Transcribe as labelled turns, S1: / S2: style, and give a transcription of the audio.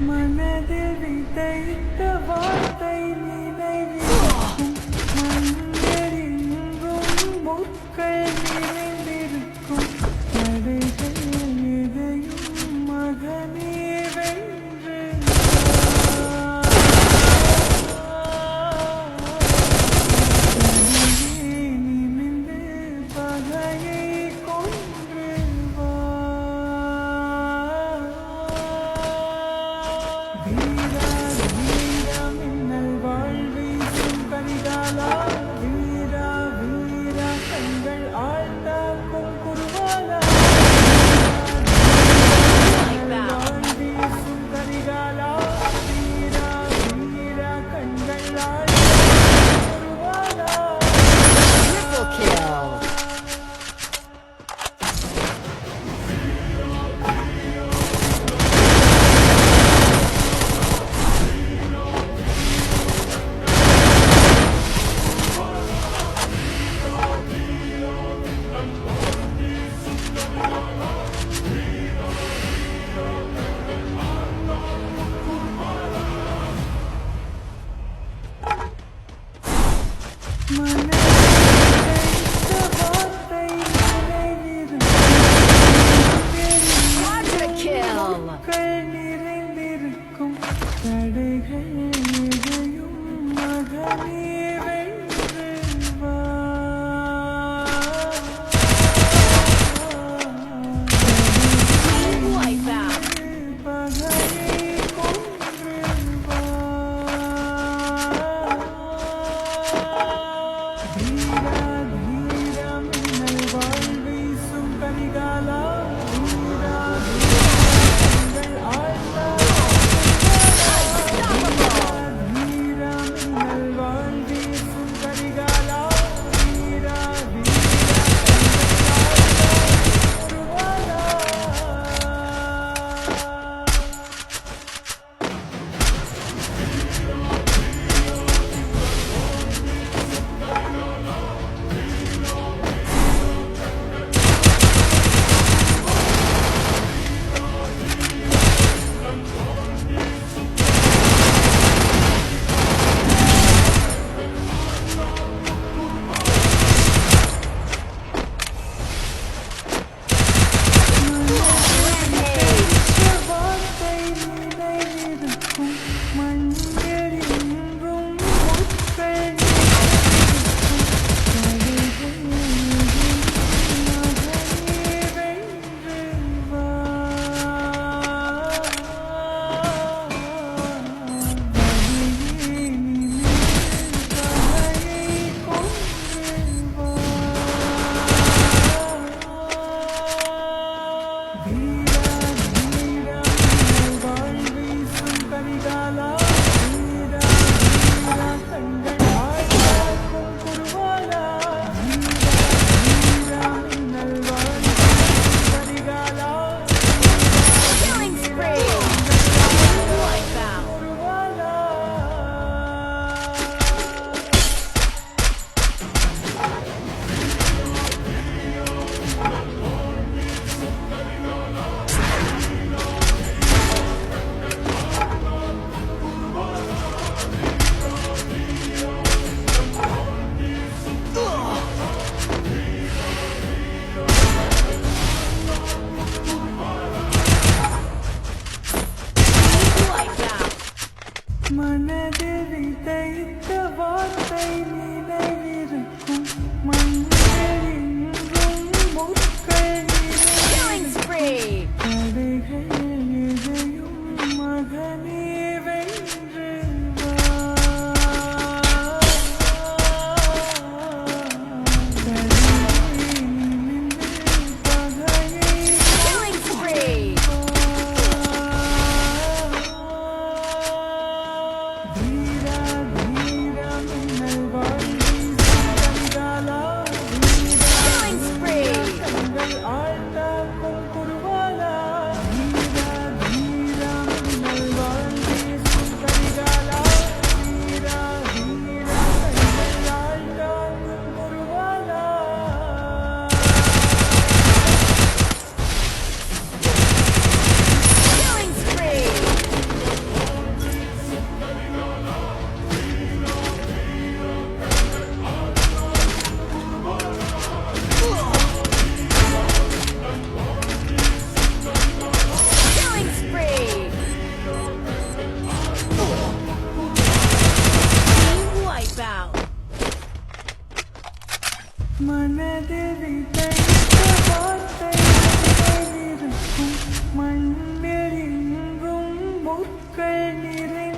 S1: மனதில் விதைத்த வார்த்தை நினைவிருக்கும் மண்ணெறிங்கும் முட்கள் நிறைந்திருக்கும் தடைகள் எதையும் மகனே வென்று நிமிந்து பகையை கொன்று வா வீரா வீரா மின்னல் வாழ்வீசும் கரிகாலா வீரா வீரா கண்கள் ஆழ்ந்தாக்கும் குருவாலா வாழ்வீசும் கரிகாலா வீரா வீரா கண்கள் ஆழ்ந்தாக்கும் குருவாலா
S2: Triple kill. Quadra kill.
S1: நிறைந்திருக்கும் தடைகள் எதையும் மகனே வென்று வா
S2: Wipeout.
S1: பகையை கொன்று வா வீரா வீரா மின்னல் வாழ்வீசும் கரிகாலா வீரா வீரங்கள் வீரா மின்னல் வாழ்வீசும் கரிகாலா வீரா வார்த்தை நினைவிருக்கும் மண்ணெறிங்கும் முட்கள் நிறைந்திருக்கும் தடைகள் எதையும் மகனே வென்று வா வழியே நிமிர்ந்து பகையை கொன்று வா வீரா வீரா மின்னல் வாழ்வீசும் கரிகாலா வீரா வீரா கண்கள் ஆழ்ந்தாக்கும் குருவாலா வீரா வீரா மின்னல் வாழ்வீசும் கரிகாலா
S2: Killing spree. Wipeout.
S1: குருவாலா
S2: Wipeout.
S1: மனதில் விதைத்த வார்த்தை நினைவிருக்கும் மண்ணெறிங்கும் முட்கள்
S2: Killing spree.
S1: தடைகள் எதையும் மகனே வென்று வா தடையை நிமிர்ந்து பகையை
S2: Killing spree.
S1: வீரா வீரா மின்னல் வாழ்வீசும் முற்கள் நிறைந்த